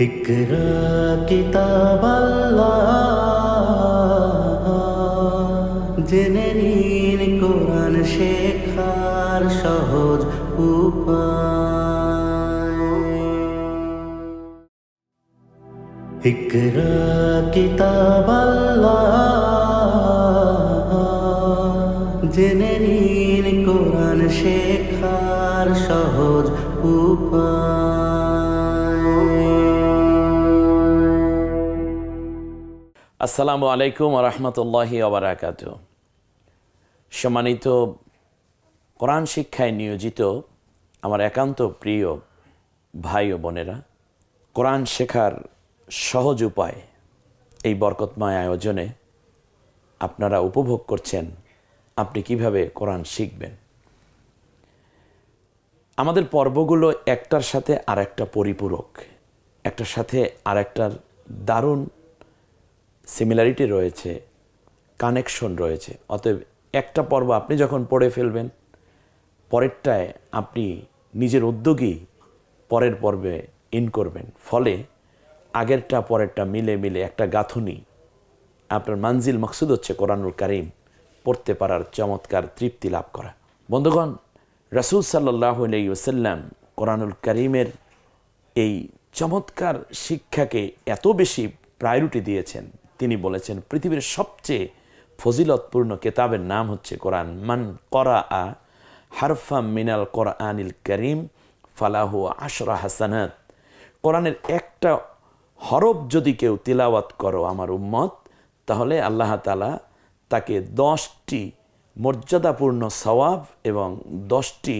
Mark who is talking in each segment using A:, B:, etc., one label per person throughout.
A: ইকরা কিতাব আল্লাহ, জেনে নিন কোরআন শেখার সহজ উপায়। ইকরা কিতাব আল্লাহ, জেনে নিন কোরআন শেখার সহজ উপায়।
B: আসসালামু আলাইকুম ওয়া রাহমাতুল্লাহি ওয়া বারাকাতুহু। সম্মানিত কোরআন শিক্ষায় নিয়োজিত আমার একান্ত প্রিয় ভাই ও বোনেরা, কোরআন শেখার সহজ উপায় এই বরকতময় আয়োজনে আপনারা উপভোগ করছেন আপনি কিভাবে কোরআন শিখবেন। আমাদের পর্বগুলো একটার সাথে আরেকটা পরিপূরক, একটার সাথে আরেকটার দারুণ সিমিলারিটি রয়েছে, কানেকশন রয়েছে। অতএব একটা পর্ব আপনি যখন পড়ে ফেলবেন, পরেরটায় আপনি নিজের উদ্যোগী পরের পর্বে ইন করবেন, ফলে আগেরটা পরেরটা মিলে মিলে একটা গাঁথুনি, আপনার মানজিল মকসুদ হচ্ছে কোরআনুল কারীম পড়তে পারার চমৎকার তৃপ্তি লাভ করা। বন্ধুগণ, রাসূল সাল্লাল্লাহু আলাইহি ওয়াসাল্লাম কোরআনুল কারীমের এই চমৎকার শিক্ষাকে এত বেশি প্রায়োরিটি দিয়েছেন, তিনি বলেছেন পৃথিবীর সবচেয়ে ফজিলতপূর্ণ কেতাবের নাম হচ্ছে কোরআন। মান করাআ হারফাম মিনাল কোরআনিল কারীম ফালাহু আশরা হাসানাত। কোরআনের একটা হরফ যদি কেউ তিলাওয়াত করো আমার উম্মত, তাহলে আল্লাহ তাআলা তাকে 10টি মর্যাদাপূর্ণ সওয়াব এবং 10টি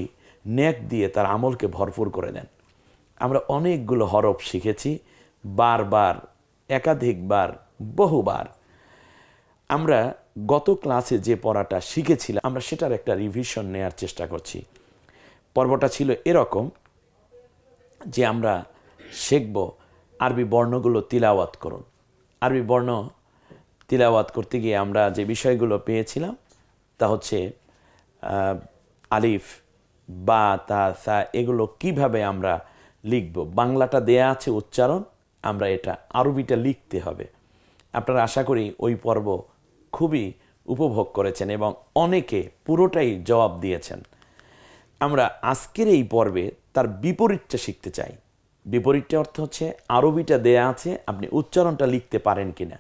B: নেক দিয়ে তার আমলকে ভরপুর করে দেন। আমরা অনেকগুলো হরফ শিখেছি, বারবার, একাধিকবার, বহুবার। আমরা গত ক্লাসে যে পড়াটা শিখেছিলাম, আমরা সেটার একটা রিভিশন নেওয়ার চেষ্টা করছি। পর্বটা ছিল এরকম যে আমরা শিখব আরবি বর্ণগুলো তিলাওয়াত করুন। আরবি বর্ণ তিলাওয়াত করতে গিয়ে আমরা যে বিষয়গুলো পেয়েছিলাম তা হচ্ছে আলিফ, বা, তা, সা, এগুলো কিভাবে আমরা লিখব। বাংলাটা দেয়া আছে উচ্চারণ, আমরা এটা আরবিটা লিখতে হবে। আপনারা আশা করি ওই পর্ব খুবই উপভোগ করেছেন এবং অনেকে পুরোটাই জবাব দিয়েছেন। আমরা আজকের এই পর্বে তার বিপরীতটা শিখতে চাই। বিপরীতটা অর্থ হচ্ছে আরবিটা দেয়া আছে, আপনি উচ্চারণটা লিখতে পারেন কিনা।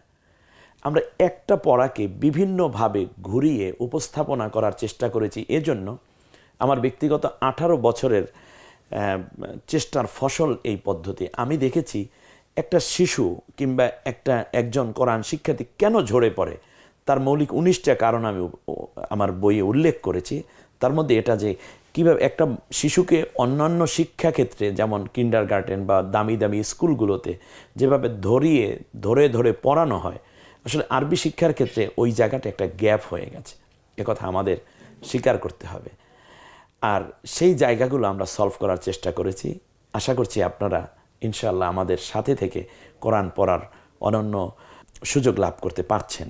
B: আমরা একটা পড়াকে বিভিন্নভাবে ঘুরিয়ে উপস্থাপনা করার চেষ্টা করেছি। এজন্য আমার ব্যক্তিগত 18 বছরের চেষ্টার ফসল এই পদ্ধতি। আমি দেখেছি একটা শিশু কিংবা একজন কোরআন শিক্ষার্থী কেন ঝরে পড়ে, তার মৌলিক 19টা কারণ আমি আমার বইয়ে উল্লেখ করেছি। তার মধ্যে এটা যে কীভাবে একটা শিশুকে অন্যান্য শিক্ষাক্ষেত্রে, যেমন কিন্ডারগার্টেন বা দামি দামি স্কুলগুলোতে যেভাবে ধরে ধরে পড়ানো হয়, আসলে আরবি শিক্ষার ক্ষেত্রে ওই জায়গাটা একটা গ্যাপ হয়ে গেছে। একথা আমাদের স্বীকার করতে হবে। আর সেই জায়গাগুলো আমরা সলভ করার চেষ্টা করেছি। আশা করছি আপনারা ইনশাআল্লাহ আমাদের সাথে থেকে কোরআন পড়ার অনন্য সুযোগ লাভ করতে পারছেন।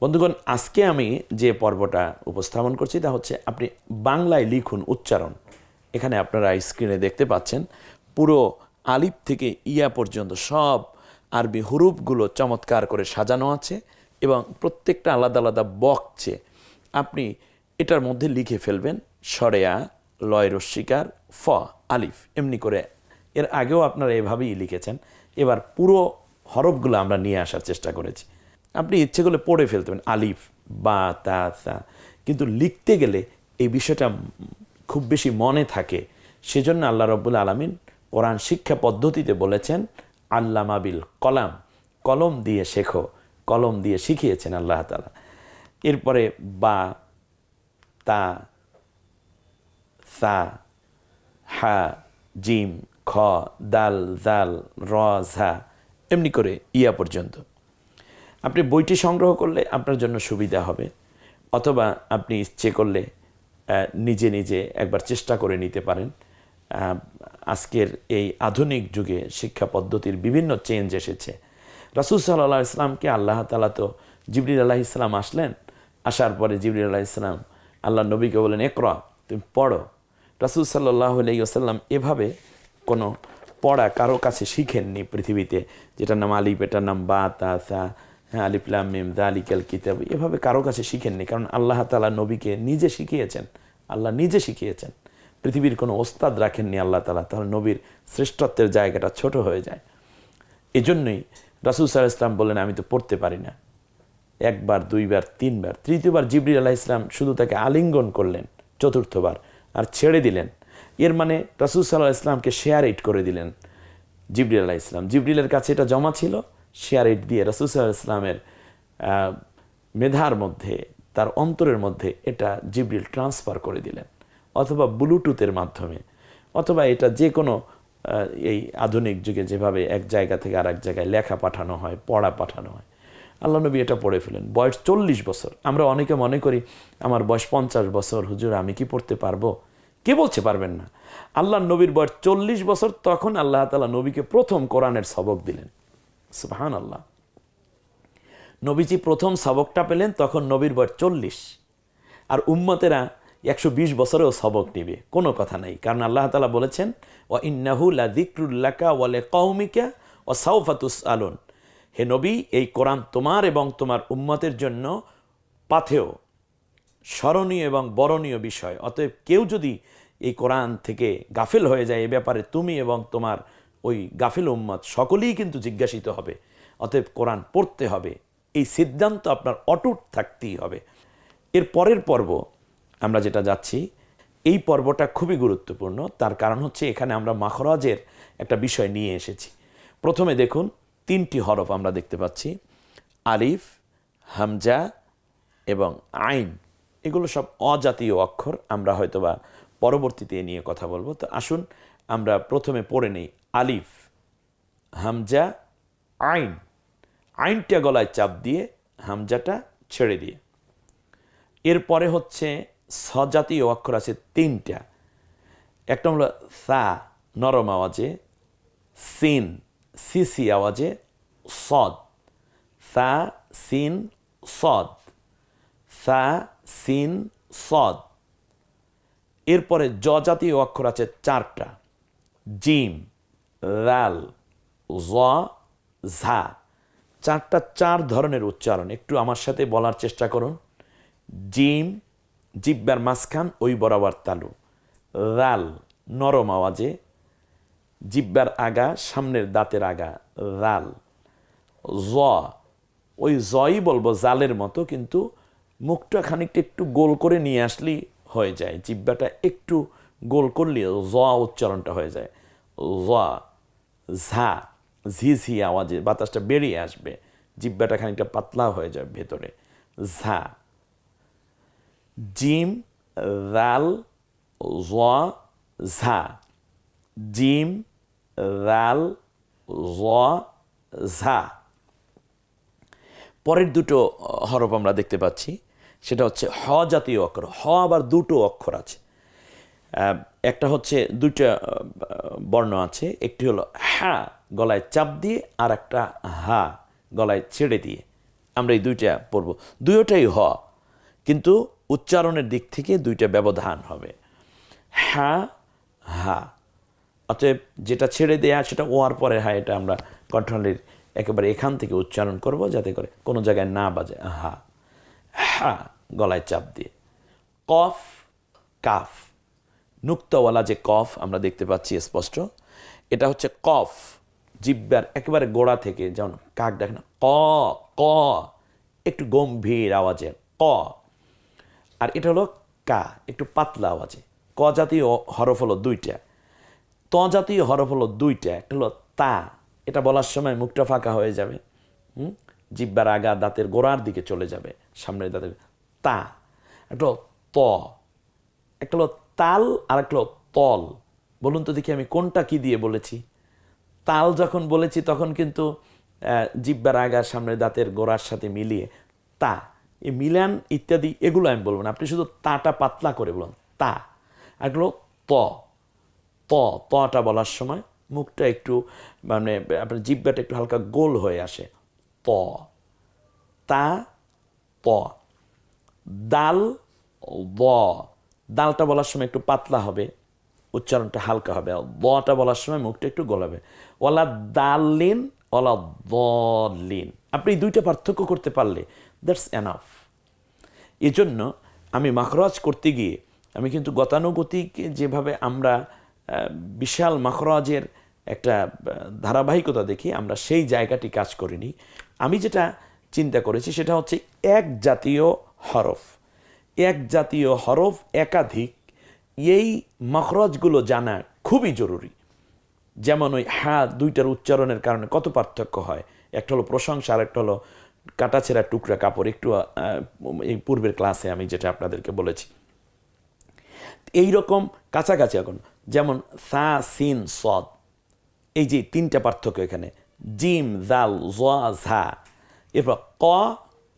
B: বন্ধুগণ, আজকে আমি যে পর্বটা উপস্থাপন করছি তা হচ্ছে আপনি বাংলায় লিখুন উচ্চারণ। এখানে আপনারা স্ক্রিনে দেখতে পাচ্ছেন পুরো আলিফ থেকে ইয়া পর্যন্ত সব আরবি হুরুফগুলো চমৎকার করে সাজানো আছে এবং প্রত্যেকটা আলাদা আলাদা বক্সে আপনি এটার মধ্যে লিখে ফেলবেন সরেয়া, লয় রস্বীকার, ফ, আলিফ, এমনি করে। এর আগেও আপনারা এভাবেই লিখেছেন। এবার পুরো হরফগুলো আমরা নিয়ে আসার চেষ্টা করেছি। আপনি ইচ্ছে করলে পড়ে ফেলতে পারেন আলিফ, বা, তা, সা, কিন্তু লিখতে গেলে এই বিষয়টা খুব বেশি মনে থাকে। সেজন্য আল্লাহ রাব্বুল আলামিন কোরআন শিক্ষা পদ্ধতিতে বলেছেন আল্লামা বিল কলাম, কলম দিয়ে শেখো, কলম দিয়ে শিখিয়েছেন আল্লাহ তাআলা। এরপরে বা, তা, সা, হা, জিম, খ, দাল, জাল, র, ঝা, এমনি করে ইয়া পর্যন্ত। আপনি বইটি সংগ্রহ করলে আপনার জন্য সুবিধা হবে, অথবা আপনি ইচ্ছে করলে নিজে নিজে একবার চেষ্টা করে নিতে পারেন। আজকের এই আধুনিক যুগে শিক্ষা পদ্ধতির বিভিন্ন চেঞ্জ এসেছে। রাসূল সাল্লাল্লাহু আলাইহি ওয়াসাল্লামকে আল্লাহ তাআলা তো জিবরিল আলাইহিস সালাম আসলেন, আসার পরে জিবরিল আলাইহিস সালাম আল্লাহ নবীকে বলেন ইকরা, তুমি পড়ো। রাসূল সাল্লাল্লাহু আলাইহি ওয়াসাল্লাম এভাবে কোনো পড়া কারো কাছে শিখেননি পৃথিবীতে, যেটার নাম আলিফ, এটার নাম বা, তা, সা, হ্যাঁ, আলিফ লাম মিম যালিকাল কিতাব, এভাবে কারো কাছে শিখেননি। কারণ আল্লাহ তাআলা নবীকে নিজে শিখিয়েছেন, আল্লাহ নিজে শিখিয়েছেন, পৃথিবীর কোনো ওস্তাদ রাখেননি আল্লাহ তাআলা। তাহলে নবীর শ্রেষ্ঠত্বের জায়গাটা ছোট হয়ে যায়। এজন্যই রাসূল সাল্লাল্লাহু আলাইহি ওয়াসাল্লাম বললেন, আমি তো পড়তে পারি না। একবার, দুইবার, তিনবার, তৃতীয়বার জিবরিল আলাইহিস সালাম শুধু তাকে আলিঙ্গন করলেন, চতুর্থবার আর ছেড়ে দিলেন। এর মানে রাসূল সাল্লাল্লাহু আলাইহি ওয়াসাল্লামকে শেয়ার ইট করে দিলেন জিবরিল আলাইহিস সালাম। জিবরিলের কাছে এটা জমা ছিল, শেয়ার ইট দিয়ে রাসূল সাল্লাল্লাহু আলাইহি ওয়াসাল্লামের মেধার মধ্যে, তার অন্তরের মধ্যে এটা জিবরিল ট্রান্সফার করে দিলেন, অথবা ব্লুটুথের মাধ্যমে, অথবা এটা যে কোনো এই আধুনিক যুগে যেভাবে এক জায়গা থেকে আর এক জায়গায় লেখা পাঠানো হয়, পড়া পাঠানো হয়, আল্লাহ নবী এটা পড়ে ফেলেন। বয়স 40 বছর। আমরা অনেকে মনে করি আমার বয়স 50 বছর, হুজুর আমি কি পড়তে পারবো? কে বলছে পারবেন না? আল্লাহ নবীর বয়স 40 বছর, তখন আল্লাহ তাআলা নবীকে প্রথম কোরআনের সবক দিলেন। সুবহানাল্লাহ। নবীজি প্রথম সবকটা পেলেন তখন নবীর বয়স 40, আর উম্মতেরা 120 বছরেও সবক নিবে, কোনো কথা নাই। কারণ আল্লাহ তাআলা বলেছেন, ওয়া ইন্নাহু লাযিকরুল লাকা ওয়া লিকাওমিকা ওয়া সাওফা তুসআলুন। হে নবী, এই কোরআন তোমার এবং তোমার উম্মতের জন্য পাথেয়, স্মরণীয় এবং বরণীয় বিষয়। অতএব কেউ যদি এই কোরআন থেকে গাফেল হয়ে যায়, এ ব্যাপারে তুমি এবং তোমার ওই গাফেল উম্মত সকলেই কিন্তু জিজ্ঞাসিত হবে। অতএব কোরআন পড়তে হবে, এই সিদ্ধান্ত আপনার অটুট থাকতেই হবে। এর পরের পর্ব আমরা যেটা যাচ্ছি, এই পর্বটা খুবই গুরুত্বপূর্ণ। তার কারণ হচ্ছে এখানে আমরা মাখরাজের একটা বিষয় নিয়ে এসেছি। প্রথমে দেখুন, 3টি হরফ আমরা দেখতে পাচ্ছি, আলিফ, হামজা এবং আইন। এগুলো সব অজাতীয় অক্ষর, আমরা হয়তোবা পরবর্তীতে নিয়ে কথা বলবো। তো আসুন আমরা প্রথমে পড়ে নেই, আলিফ, হামজা, আইন। আইনটা গলায় চাপ দিয়ে, হামজাটা ছেড়ে দিয়ে। এরপরে হচ্ছে সজাতীয় অক্ষর আছে 3টা। একটা হলো সা, নরম আওয়াজে, সিন, সিসি আওয়াজে, সদ, সা, সিন, সদ, সা, সিন, সদ। এরপরে জ জাতীয় অক্ষর আছে 4টা, জিম, রাল, জ, ঝা। 4টা 4 ধরনের উচ্চারণ। একটু আমার সাথে বলার চেষ্টা করুন। জিম, জিব্বার মাঝখান ওই বরাবর তালু। রাল, নরম আওয়াজে, জিব্বার আগা, সামনের দাঁতের আগা, রাল। জ, ওই জই বলবো জালের মতো, কিন্তু মুখটা খানিকটা একটু গোল করে নিয়ে আসলেই হয়ে যায়, জিব্বাটা একটু গোল করলে জ উচ্চারণটা হয়ে যায়। জ, ঝা, ঝিঝি আওয়াজে বাতাসটা বেরিয়ে আসবে, জিব্বাটা খানিকটা পাতলা হয়ে যাবে ভেতরে, ঝা। জিম, রাল, জ, ঝা। জিম, রাল, জ, ঝা। পরের দুটো হরফ আমরা দেখতে পাচ্ছি, সেটা হচ্ছে হ জাতীয় অক্ষর। হ আবার 2টো অক্ষর আছে। একটা হচ্ছে 2টা বর্ণ আছে, একটি হলো হা গলায় চাপ দিয়ে, আর একটা হা গলায় ছেড়ে দিয়ে। আমরা এই 2টা পড়ব। 2টাই হ, কিন্তু উচ্চারণের দিক থেকে 2টা ব্যবধান হবে। হা, হা। অতএব যেটা ছেড়ে দেয়া সেটা ওয়ার পরে হা, এটা আমরা কণ্ঠনালীর একেবারে এখান থেকে উচ্চারণ করব, যাতে করে কোনো জায়গায় না বাজে। হা, হা গলায় চাপ দিয়ে। কফ, কাফ, নুক্তাওয়ালা যে কফ আমরা দেখতে পাচ্ছি স্পষ্ট, এটা হচ্ছে কফ। জিব্বার একেবারে গোড়া থেকে, যেমন কাক দেখেন ক, ক, একটু গম্ভীর আওয়াজে ক। আর এটা হলো কা, একটু পাতলা আওয়াজে। ক জাতীয় হরফ হলো 2টা, ত জাতীয় হরফ হলো 2টা। একটা হলো তা, এটা বলার সময় মুখটা ফাঁকা হয়ে যাবে, জিব্বার আগা দাঁতের গোড়ার দিকে চলে যাবে, সামনের দাঁতের। তা। একটা হলো ত, একটা হলো তাল, আর একটা হলো তল। বলুন তো দেখি আমি কোনটা কি দিয়ে বলেছি? তাল যখন বলেছি তখন কিন্তু জিব্বার আগা সামনের দাঁতের গোড়ার সাথে মিলিয়ে তা। এই মিলান ইত্যাদি এগুলো আমি বলবো না, আপনি শুধু তাটা পাতলা করে বলুন, তা। আর হলো ত, ত, তটা বলার সময় মুখটা একটু মানে আপনার জিব্বাটা একটু হালকা গোল হয়ে আসে, ত, তা, ত। দাল, দ, দালটা বলার সময় একটু পাতলা হবে, উচ্চারণটা হালকা হবে, দটা বলার সময় মুখটা একটু গলাবে। ওয়ালা দালিন, ওয়ালা দলিন, আপনি এই দুইটা পার্থক্য করতে পারলে দ্যাটস এনাফ। এজন্য আমি মাখরাজ করতে গিয়ে আমি কিন্তু গতানুগতিক যেভাবে আমরা বিশাল মাখরাজের একটা ধারাবাহিকতা দেখি, আমরা সেই জায়গাটি কাজ করিনি। আমি যেটা চিন্তা করেছি সেটা হচ্ছে এক জাতীয় হরফ, এক জাতীয় হরফ একাধিক, এই মাখরাজগুলো জানা খুবই জরুরি। যেমন ওই হ্যাঁ দুইটার উচ্চারণের কারণে কত পার্থক্য হয়, একটা হলো প্রশংসা আর একটা হলো কাটাছেঁড়া টুকরা কাপড়, একটু এই পূর্বের ক্লাসে আমি যেটা আপনাদেরকে বলেছি। এই রকম কাছাকাছি এখন যেমন সা সিন সদ, এই যে তিনটা পার্থক্য এখানে, জিম জাল ঝা, এরপর ক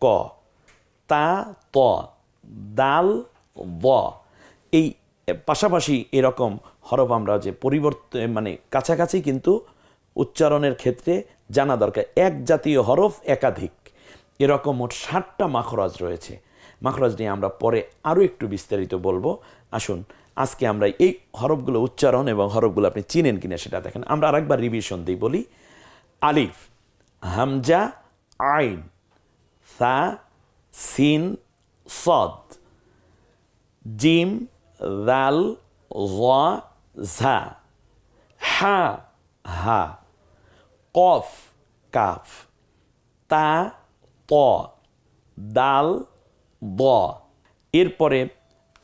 B: ক, তা ত, দাল ব, এই পাশাপাশি এরকম হরফ আমরা যে পরিবর্তন মানে কাছাকাছি কিন্তু উচ্চারণের ক্ষেত্রে জানা দরকার। এক জাতীয় হরফ একাধিক, এরকম মোট 60টা মাখরাজ রয়েছে। মাখরাজ নিয়ে আমরা পরে আরও একটু বিস্তারিত বলবো। আসুন আজকে আমরা এই হরফগুলো উচ্চারণ এবং হরফগুলো আপনি চিনেন কিনা সেটা দেখেন। আমরা আরেকবার রিভিশন দিই, বলি আলিফ, হামজা, আইন, সা, সিন, সদ, জিম, দাল, ঝা, হা, হা, কফ, কাফ, তা, ত, দাল, দ। এরপরে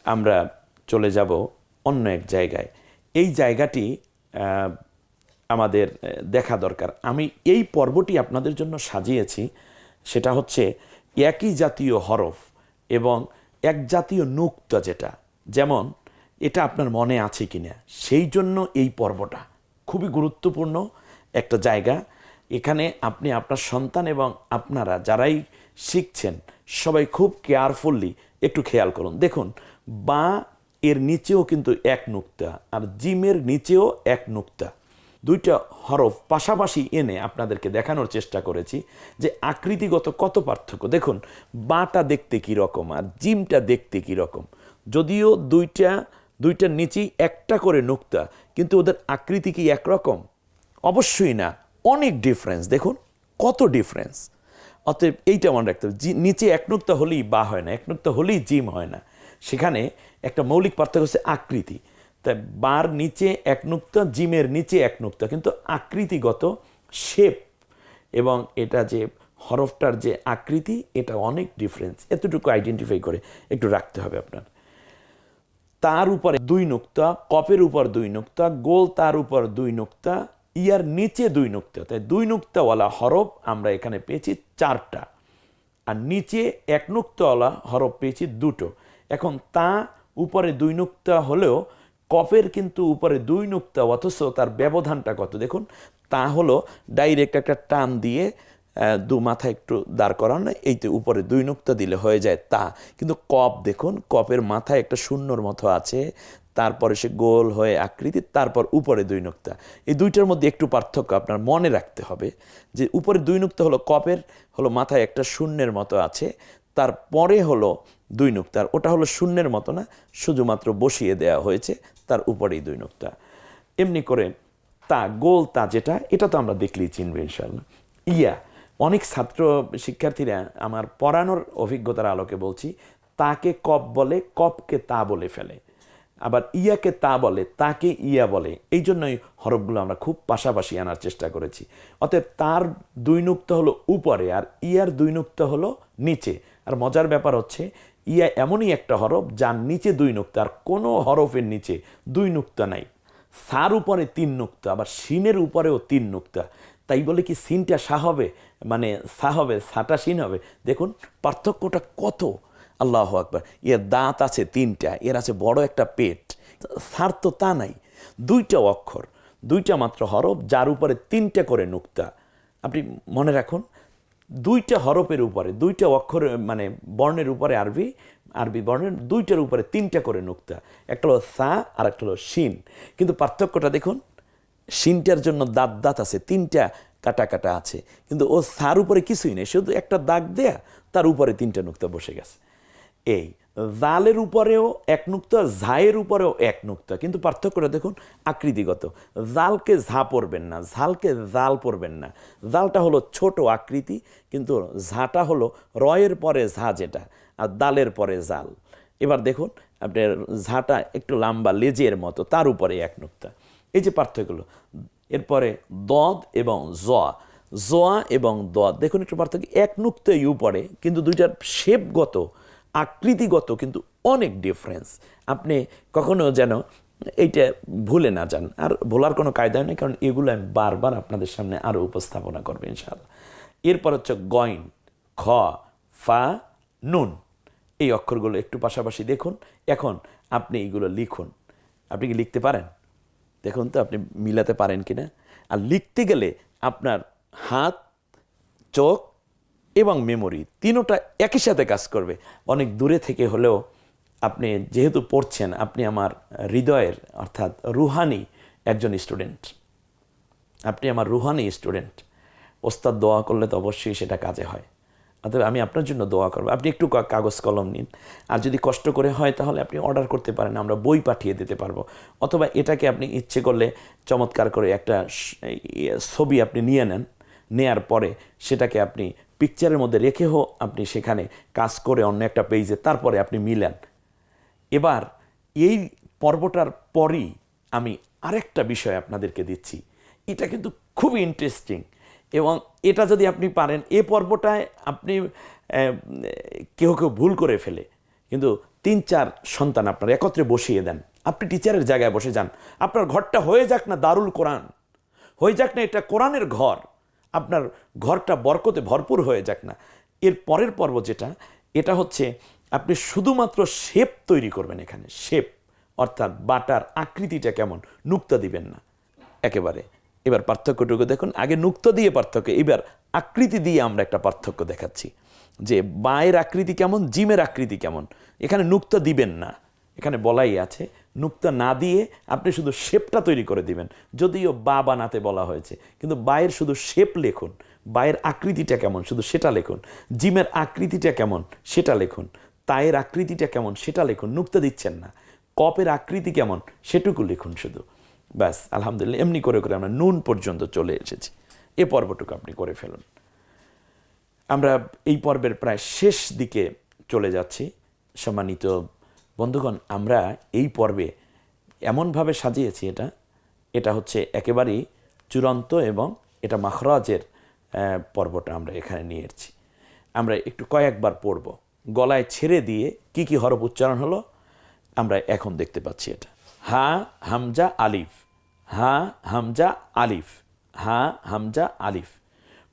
B: আমরা চলে যাব অন্য এক জায়গায়। এই জায়গাটি আমাদের দেখা দরকার। আমি এই পর্বটি আপনাদের জন্য সাজিয়েছি, সেটা হচ্ছে একই জাতীয় হরফ এবং এক জাতীয় নুক্তা, যেটা যেমন এটা আপনার মনে আছে কিনা, সেই জন্য এই পর্বটা খুবই গুরুত্বপূর্ণ একটা জায়গা। এখানে আপনি আপনার সন্তান এবং আপনারা যারাই শিখছেন সবাই খুব কেয়ারফুললি একটু খেয়াল করুন। দেখুন বা এর নিচেও কিন্তু এক নুক্তা আর জিমের নিচেও এক নুক্তা, দুইটা হরফ পাশাপাশি এনে আপনাদেরকে দেখানোর চেষ্টা করেছি যে আকৃতিগত কত পার্থক্য। দেখুন বাটা দেখতে কী রকম আর জিমটা দেখতে কী রকম, যদিও দুইটার নিচেই একটা করে নুক্তা, কিন্তু ওদের আকৃতি কি একরকম? অবশ্যই না, অনেক ডিফারেন্স। দেখুন কত ডিফারেন্স। অতএব এইটা মনে রাখতে হবে, নিচে এক নুক্তা হলেই বা হয় না, এক নুক্তা হলেই জিম হয় না। সেখানে একটা মৌলিক পার্থক্য হচ্ছে আকৃতি। তাই বার নিচে এক নুক্তা, জিমের নিচে এক নুক্তা, কিন্তু আকৃতিগত শেপ এবং এটা যে হরফটার যে আকৃতি, এটা অনেক ডিফারেন্স। এতটুকু আইডেন্টিফাই করে একটু রাখতে হবে আপনার। তার উপরে 2 নুক্তা, কপের উপর 2 নুক্তা, গোল তার উপর 2 নুক্তা, ইয়ার নিচে 2 নুক্তা। তাই 2 নুক্তাওয়ালা হরফ আমরা এখানে পেয়েছি 4টা, আর নিচে 1 নুক্তাওয়ালা হরফ পেয়েছি 2টো। এখন তা উপরে 2 নুক্তা হলেও কপের কিন্তু উপরে 2 নুক্তা, অথচ তার ব্যবধানটা কত দেখুন। তা হলো ডাইরেক্ট একটা টান দিয়ে দু মাথা একটু দাঁড় করানো, এইতে উপরে 2 নুক্তা দিলে হয়ে যায় তা। কিন্তু কপ দেখুন, কপের মাথায় একটা শূন্যর মতো আছে, তারপরে সে গোল হয়ে আকৃতি, তারপর উপরে 2 নুক্তা। এই দুইটার মধ্যে একটু পার্থক্য আপনার মনে রাখতে হবে, যে উপরে 2 নুক্তা হলো কপের হলো মাথায় একটা শূন্যের মতো আছে, তারপরে হলো 2 নুক্তা, আর ওটা হলো শূন্যের মতো না, শুধুমাত্র বসিয়ে দেওয়া হয়েছে, তার উপরেই 2 নুক্তা। এমনি করে তা, গোল তা যেটা, এটা তো আমরা দেখলেই চিনবে ইনশাল্লাহ। ইয়া, অনেক ছাত্র শিক্ষার্থীরা আমার পড়ানোর অভিজ্ঞতার আলোকে বলছি, তাকে কপ বলে, কপকে তা বলে ফেলে, আবার ইয়াকে তা বলে, তাকে ইয়া বলে। এই জন্যই হরফগুলো আমরা খুব পাশাপাশি আনার চেষ্টা করেছি। অতএব তার 2 নুক্তা হলো উপরে আর ইয়ার 2 নুক্তা হলো নিচে। আর মজার ব্যাপার হচ্ছে ইয়া এমনই একটা হরফ যার নিচে 2 নুক্তা, আর কোনো হরফের নিচে 2 নুক্তা নাই। সার উপরে 3 নুক্তা, আবার সিনের উপরেও 3 নুক্তা। তাই বলে কি সিনটা সা হবে, মানে সা হবে, সাটা সিন হবে? দেখুন পার্থক্যটা কত। আল্লাহ আকবার। এর দাঁত আছে 3টা, এর আছে বড় একটা পেট। সার তো তা নাই, 2টা অক্ষর, 2টা মাত্র হরফ, যার উপরে 3টা করে নুক্তা। আপনি মনে রাখুন 2টা হরফের উপরে 2টা অক্ষর, মানে বর্ণের উপরে আরবি বর্ণের 2টার উপরে 3টা করে নুক্তা। একটা হলো সা আর একটা হলো শিন। কিন্তু পার্থক্যটা দেখুন, শিনটার জন্য দাঁত আছে, 3টা কাটা কাটা আছে, কিন্তু ও সার উপরে কিছুই নেই, শুধু একটা দাগ দেয়া, তার উপরে 3টা নুক্তা বসে গেছে। এই জালের উপরেও এক নুক্তা, ঝায়ের উপরেও এক নুক্তা, কিন্তু পার্থক্যটা দেখুন আকৃতিগত। জালকে ঝা পড়বেন না, ঝালকে জাল পড়বেন না। জালটা হলো ছোট আকৃতি, কিন্তু ঝাটা হলো রয়ের পরে ঝা যেটা, আর দালের পরে জাল। এবার দেখুন আপনার ঝাটা একটু লম্বা লেজের মতো, তার উপরে এক নুক্তা। এই যে পার্থক্যগুলো। এরপরে দদ এবং জোয়া এবং দদ, দেখুন একটু পার্থক্য, এক নুক্তাই উপরে, কিন্তু দুইটার শেপগত আকৃতিগত কিন্তু অনেক ডিফারেন্স। আপনি কখনো যেন এইটা ভুলে না যান, আর ভোলার কোনো কায়দা নেই, কারণ এগুলো আমি বারবার আপনাদের সামনে আরও উপস্থাপনা করবো ইনশাআল্লাহ। এরপর হচ্ছে গইন, খ, ফা, নুন, এই অক্ষরগুলো একটু পাশাপাশি দেখুন। এখন আপনি এইগুলো লিখুন। আপনি কি লিখতে পারেন? দেখুন তো আপনি মিলাতে পারেন কিনা। আর লিখতে গেলে আপনার হাত, চোখ এবং মেমোরি তিনোটা একই সাথে কাজ করবে। অনেক দূরে থেকে হলেও আপনি যেহেতু পড়ছেন, আপনি আমার হৃদয়ের অর্থাৎ রুহানি একজন স্টুডেন্ট, আপনি আমার রুহানি স্টুডেন্ট। ওস্তাদ দোয়া করলে তো অবশ্যই সেটা কাজে হয়। অতএব আমি আপনার জন্য দোয়া করবো। আপনি একটু কাগজ কলম নিন, আর যদি কষ্ট করে হয় তাহলে আপনি অর্ডার করতে পারেন, আমরা বই পাঠিয়ে দিতে পারবো। অথবা এটাকে আপনি ইচ্ছে করলে চমৎকার করে একটা ছবি আপনি নিয়ে নেন, নেয়ার পরে সেটাকে আপনি পিকচারের মধ্যে রেখেও আপনি সেখানে কাজ করে অন্য একটা পেজে তারপরে আপনি মিলান। এবার এই পর্বটার পরই আমি আরেকটা বিষয় আপনাদেরকে দিচ্ছি, এটা কিন্তু খুবই ইন্টারেস্টিং, এবং এটা যদি আপনি পারেন, এ পর্বটায় আপনি কেউ ভুল করে ফেলে, কিন্তু 3-4 সন্তান আপনার একত্রে বসিয়ে দেন, আপনি টিচারের জায়গায় বসে যান, আপনার ঘরটা হয়ে যাক না দারুল কোরআন, হয়ে যাক না এটা কোরআনের ঘর, আপনার ঘরটা বরকতে ভরপুর হয়ে যাক না। এর পরের পর্ব যেটা, এটা হচ্ছে আপনি শুধুমাত্র শেপ তৈরি করবেন। এখানে শেপ অর্থাৎ বাটার আকৃতিটা কেমন, নুক্তা দিবেন না একেবারে। এবার পার্থক্যটুকু দেখুন, আগে নুক্তা দিয়ে পার্থক্য, এবার আকৃতি দিয়ে আমরা একটা পার্থক্য দেখাচ্ছি, যে বায়ের আকৃতি কেমন, জিমের আকৃতি কেমন। এখানে নুক্তা দিবেন না, এখানে বলাই আছে নুক্তা না দিয়ে আপনি শুধু শেপটা তৈরি করে দিবেন। যদিও বা বানাতে বলা হয়েছে, কিন্তু বায়ের শুধু শেপ লিখুন, বায়ের আকৃতিটা কেমন শুধু সেটা লিখুন, জিমের আকৃতিটা কেমন সেটা লিখুন, তায়ের আকৃতিটা কেমন সেটা লিখুন, নুক্তা দিচ্ছেন না। কপের আকৃতি কেমন সেটুকু লিখুন শুধু, ব্যাস। আলহামদুলিল্লাহ, এমনি করে করে আমরা নুন পর্যন্ত চলে এসেছি। এ পর্বটুকু আপনি করে ফেলুন। আমরা এই পর্বের প্রায় শেষ দিকে চলে যাচ্ছি। সম্মানিত বন্ধুগণ, আমরা এই পর্বে এমনভাবে সাজিয়েছি, এটা হচ্ছে একেবারেই চূড়ান্ত, এবং এটা মাখরাজের পর্বটা আমরা এখানে নিয়ে এসেছি। আমরা একটু কয়েকবার পড়ব, গলায় ছেড়ে দিয়ে কি কি হরফ উচ্চারণ হলো আমরা এখন দেখতে পাচ্ছি। এটা হা হামজা আলিফ, হা হামজা আলিফ, হা হামজা আলিফ।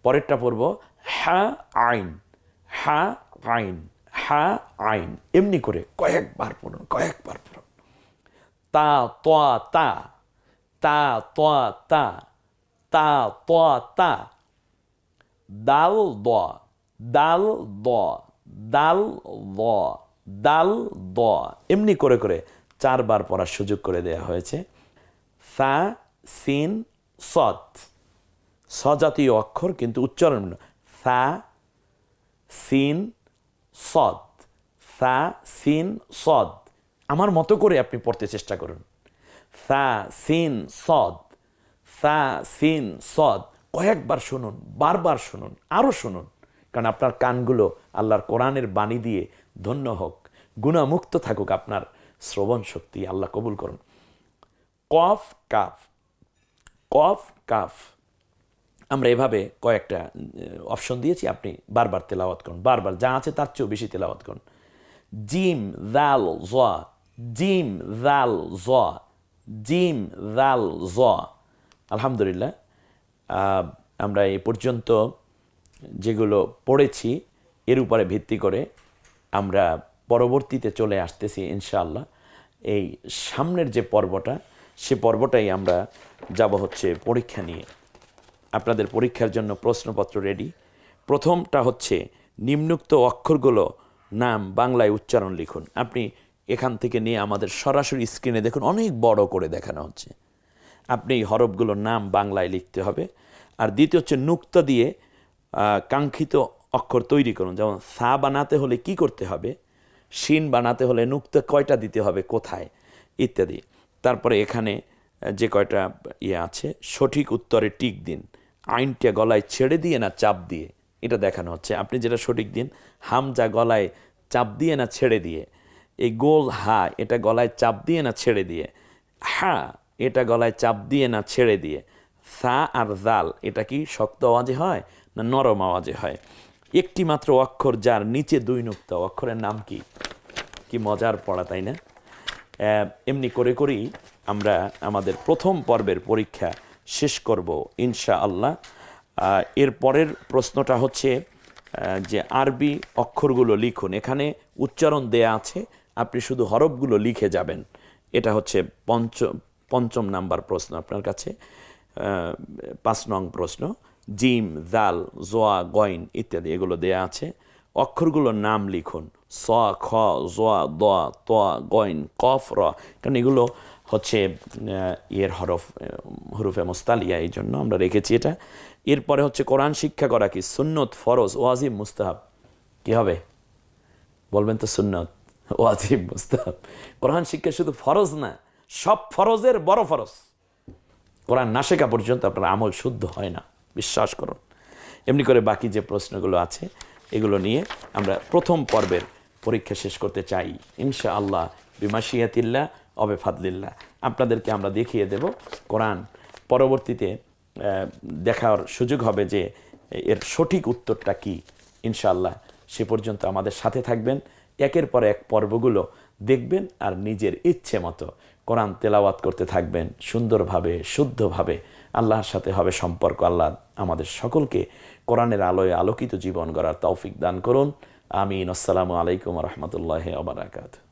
B: পরেরটা পড়ব হা আইন, হা আইন, হা আইন। এমনি করে কয়েকবার পড়ুন, কয়েকবার পড়ুন। তা তোয়া তা, তা তোয়া তা, তা তোয়া তা। দাল দ, দাল দ, দাল দ, দাল দ। এমনি করে করে 4 বার পড়ার সুযোগ করে দেওয়া হয়েছে। সা সিন সদ, সজাতীয় অক্ষর কিন্তু উচ্চারণ সা সিন সদ, সা সিন সদ। আমার মতো করে আপনি পড়তে চেষ্টা করুন। সা সিন সদ, সা সিন সদ। কয়েকবার শুনুন, বারবার শুনুন, আরও শুনুন, কারণ আপনার কানগুলো আল্লাহর কোরআনের বাণী দিয়ে ধন্য হোক, গুণামুক্ত থাকুক আপনার শ্রবণ শক্তি। আল্লাহ কবুল করুন। কফ কাফ, কফ কাফ। আমরা এভাবে কয়েকটা অপশন দিয়েছি, আপনি বারবার তেলাওয়াত করুন, বারবার যা আছে তার চেয়েও বেশি তেলাওয়াত করুন। জিম জাল জ, জিম জাল জ, জিম জাল জ। আলহামদুলিল্লাহ, আমরা এই পর্যন্ত যেগুলো পড়েছি এর উপরে ভিত্তি করে আমরা পরবর্তীতে চলে আসতেছি ইনশাআল্লাহ। এই সামনের যে পর্বটা, সে পর্বটাই আমরা যাব হচ্ছে পরীক্ষা নিয়ে। আপনাদের পরীক্ষার জন্য প্রশ্নপত্র রেডি। প্রথমটা হচ্ছে নিম্নোক্ত অক্ষরগুলো নাম বাংলায় উচ্চারণ লিখুন। আপনি এখান থেকে নিয়ে আমাদের সরাসরি স্ক্রিনে দেখুন, অনেক বড় করে দেখানো হচ্ছে। আপনি এই হরফগুলোর নাম বাংলায় লিখতে হবে। আর দ্বিতীয় হচ্ছে নুক্তা দিয়ে কাঙ্ক্ষিত অক্ষর তৈরি করুন। যেমন সা বানাতে হলে কি করতে হবে, শিন বানাতে হলে নুক্তা কয়টা দিতে হবে, কোথায়, ইত্যাদি। তারপরে এখানে যে কয়টা আছে, সঠিক উত্তরে টিক দিন, আইনটা গলায় ছেড়ে দিয়ে না চাপ দিয়ে, এটা দেখানো হচ্ছে। আপনি যেটা সঠিক দিন, হামজা গলায় চাপ দিয়ে না ছেড়ে দিয়ে, এই গোল হা এটা গলায় চাপ দিয়ে না ছেড়ে দিয়ে, হা এটা গলায় চাপ দিয়ে না ছেড়ে দিয়ে, সা আর জাল এটা কি শক্ত আওয়াজে হয় না নরম আওয়াজে হয়। একটি মাত্র অক্ষর যার নিচে 2 নুক্তা, অক্ষরের নাম কি? কি মজার পড়া, তাই না? এমনি করে করেই আমরা আমাদের প্রথম পর্বের পরীক্ষা শেষ করব ইনশাআল্লাহ। এর পরের প্রশ্নটা হচ্ছে যে আরবি অক্ষরগুলো লিখুন। এখানে উচ্চারণ দেয়া আছে, আপনি শুধু হরফগুলো লিখে যাবেন। এটা হচ্ছে পঞ্চম নাম্বার প্রশ্ন আপনার কাছে। 5 নং প্রশ্ন, জিম, জাল, জোয়া, গইন ইত্যাদি এগুলো দেয়া আছে। অক্ষরগুলোর নাম লিখুন, স, খ, জোয়া, দোয়া, তোয়া, গইন, কফ, র। কারণ এগুলো হচ্ছে এর হরফে মুস্তালিয়া, এই জন্য আমরা রেখেছি এটা। এরপরে হচ্ছে কোরআন শিক্ষা করা কি সুন্নত, ফরজ, ওয়াজিব, মুস্তাহাব? কি হবে বলবেন তো? সুন্নত, ওয়াজিব, মুস্তাহাব। কোরআন শিক্ষা শুধু ফরজ না, সব ফরজের বড় ফরজ। কোরআন না শেখা পর্যন্ত আপনার আমল শুদ্ধ হয় না, বিশ্বাস করুন। এমনি করে বাকি যে প্রশ্নগুলো আছে এগুলো নিয়ে আমরা প্রথম পর্বের পরীক্ষা শেষ করতে চাই ইনশাআল্লাহ, বিমাশিয়াতিল্লাহ অবে ফাদলিল্লাহ। আপনাদেরকে আমরা দেখিয়ে দেব কোরআন। পরবর্তীতে দেখার সুযোগ হবে যে এর সঠিক উত্তরটা কি ইনশাআল্লাহ। সে পর্যন্ত আমাদের সাথে থাকবেন, একের পর এক পর্বগুলো দেখবেন আর নিজের ইচ্ছে মতো কোরআন তেলাওয়াত করতে থাকবেন সুন্দরভাবে, শুদ্ধভাবে। আল্লাহর সাথে হবে সম্পর্ক। আল্লাহ আমাদের সকলকে কোরআনের আলোয় আলোকিত জীবন গড়ার তৌফিক দান করুন। আমিন। আসসালামু আলাইকুম ওয়া রাহমাতুল্লাহি ওয়া বারাকাতুহু।